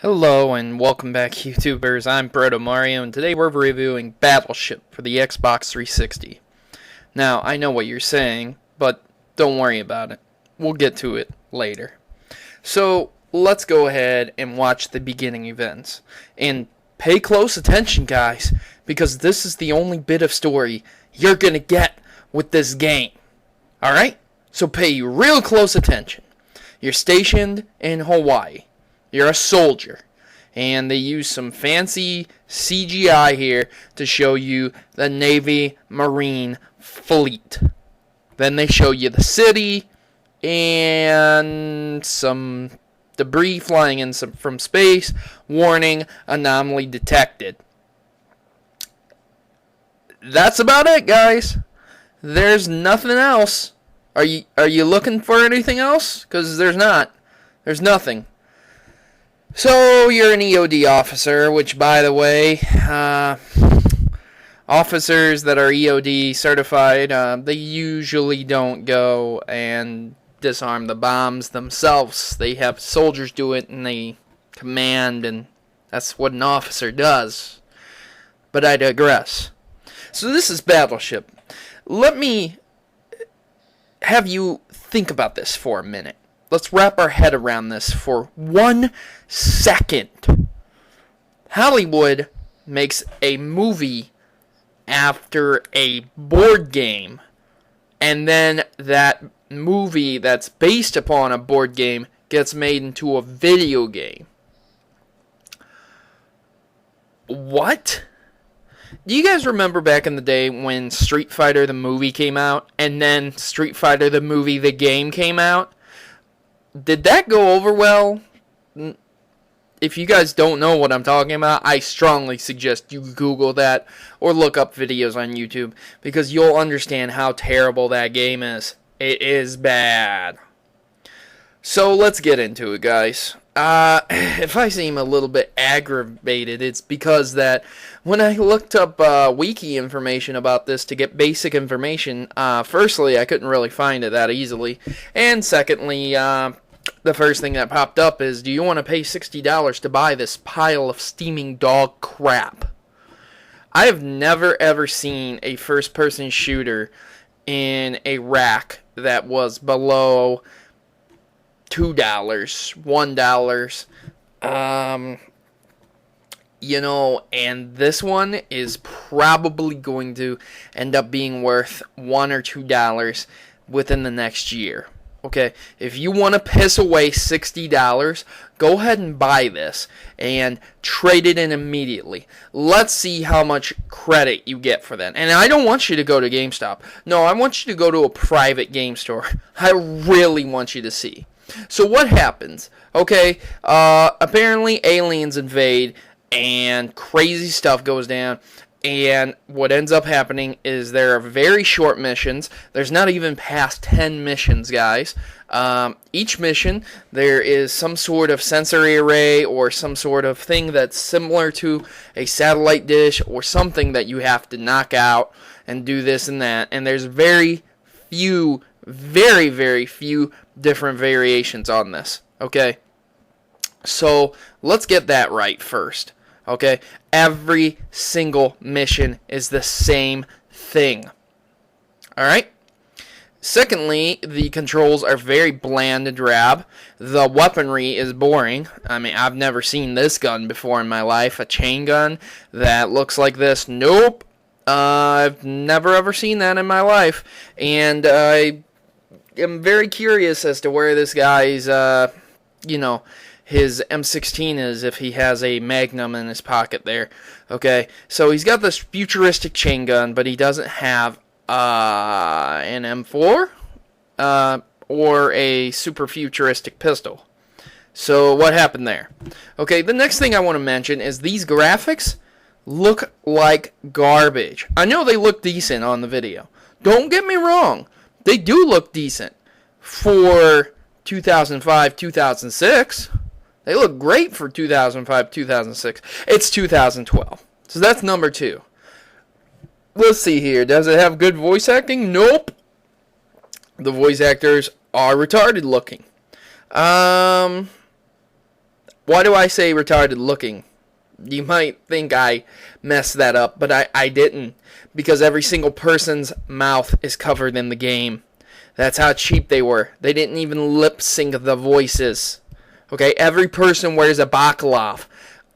Hello and welcome back, YouTubers. I'm Protomario, and today we're reviewing Battleship for the Xbox 360. Now, I know what you're saying, but don't worry about it. We'll get to it later. So, let's go ahead and watch the beginning events. And pay close attention, guys, because this is the only bit of story you're gonna get with this game. Alright? So pay real close attention. You're stationed in Hawaii. You're a soldier, and they use some fancy CGI here to show you the Navy Marine fleet. Then they show you the city and some debris flying in from space. Warning, anomaly detected. That's about it, guys. There's nothing else. Are you looking for anything else? Because there's not. There's nothing. So, you're an EOD officer, which, by the way, officers that are EOD certified, they usually don't go and disarm the bombs themselves. They have soldiers do it, and they command, and that's what an officer does. But I digress. So this is Battleship. Let me have you think about this for a minute. Let's wrap our head around this for 1 second. Hollywood makes a movie after a board game, and then that movie that's based upon a board game gets made into a video game. What? Do you guys remember back in the day when Street Fighter the movie came out, and then Street Fighter the movie the game came out? Did that go over well? If you guys don't know what I'm talking about, I strongly suggest you Google that or look up videos on YouTube, because you'll understand how terrible that game is. It is bad. So let's get into it, guys. If I seem a little bit aggravated, it's because that when I looked up wiki information about this to get basic information, firstly, I couldn't really find it that easily, and secondly, the first thing that popped up is, do you want to pay $60 to buy this pile of steaming dog crap? I have never ever seen a first-person shooter in a rack that was below $2, $1, and this one is probably going to end up being worth $1 or $2 within the next year. Okay, if you want to piss away $60, go ahead and buy this and trade it in immediately. Let's see how much credit you get for that. And I don't want you to go to GameStop. No, I want you to go to a private game store. I really want you to see. So what happens? Okay, apparently aliens invade and crazy stuff goes down. And what ends up happening is there are very short missions. There's not even past 10 missions, guys. Each mission, there is some sort of sensory array or some sort of thing that's similar to a satellite dish or something that you have to knock out and do this and that. And there's very few different variations on this. Okay? So, let's get that right first. Okay, every single mission is the same thing. Alright? Secondly, the controls are very bland and drab. The weaponry is boring. I mean, I've never seen this gun before in my life. A chain gun that looks like this. Nope. I've never ever seen that in my life. And I am very curious as to where this guy's, his M16 is, if he has a Magnum in his pocket there. Okay, so he's got this futuristic chain gun, but he doesn't have an M4 or a super futuristic pistol. So what happened there? Okay, the next thing I want to mention is these graphics look like garbage. I know they look decent on the video. Don't get me wrong. They do look decent for 2005, 2006. They look great for 2005, 2006. It's 2012. So that's number 2. Let's see here. Does it have good voice acting? Nope. The voice actors are retarded looking. Why do I say retarded looking? You might think I messed that up, but I didn't. Because every single person's mouth is covered in the game. That's how cheap they were. They didn't even lip sync the voices. Okay, every person wears a baklava.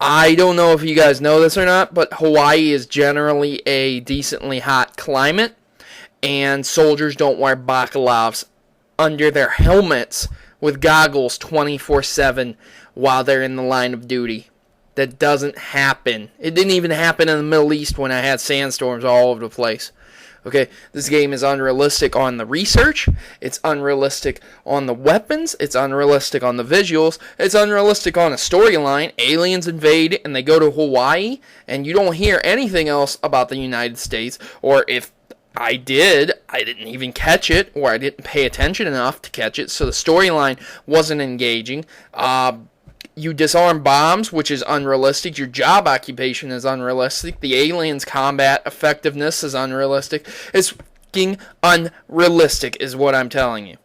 I don't know if you guys know this or not, but Hawaii is generally a decently hot climate, and soldiers don't wear baklavas under their helmets with goggles 24/7 while they're in the line of duty. That doesn't happen. It didn't even happen in the Middle East when I had sandstorms all over the place. Okay, this game is unrealistic on the research, it's unrealistic on the weapons, it's unrealistic on the visuals, it's unrealistic on a storyline. Aliens invade and they go to Hawaii, and you don't hear anything else about the United States, or if I didn't even catch it, or I didn't pay attention enough to catch it, so the storyline wasn't engaging. You disarm bombs, which is unrealistic. Your job occupation is unrealistic. The aliens' combat effectiveness is unrealistic. It's fucking unrealistic, is what I'm telling you.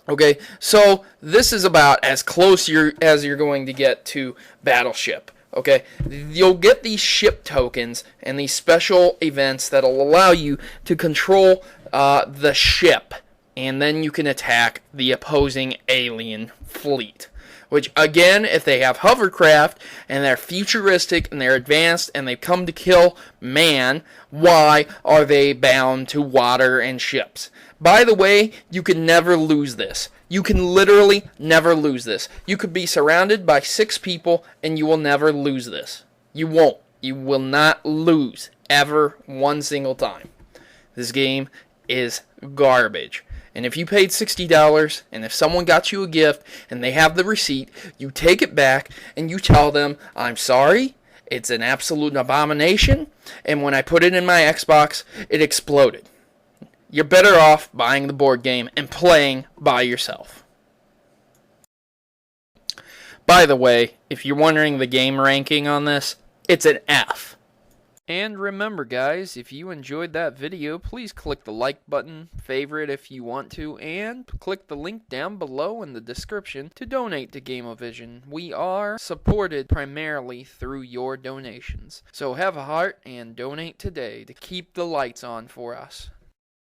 Okay, so this is about as close as you're going to get to Battleship. Okay, you'll get these ship tokens and these special events that'll allow you to control the ship, and then you can attack the opposing alien fleet. Which, again, if they have hovercraft and they're futuristic and they're advanced and they've come to kill man, why are they bound to water and ships? By the way, you can never lose this. You can literally never lose this. You could be surrounded by 6 people and you will never lose this. You won't. You will not lose ever one single time. This game is garbage. And if you paid $60 and if someone got you a gift and they have the receipt, you take it back and you tell them, I'm sorry, it's an absolute abomination, and when I put it in my Xbox, it exploded. You're better off buying the board game and playing by yourself. By the way, if you're wondering the game ranking on this, it's an F. And remember guys, if you enjoyed that video, please click the like button, favorite if you want to, and click the link down below in the description to donate to Gameovision. We are supported primarily through your donations. So have a heart and donate today to keep the lights on for us.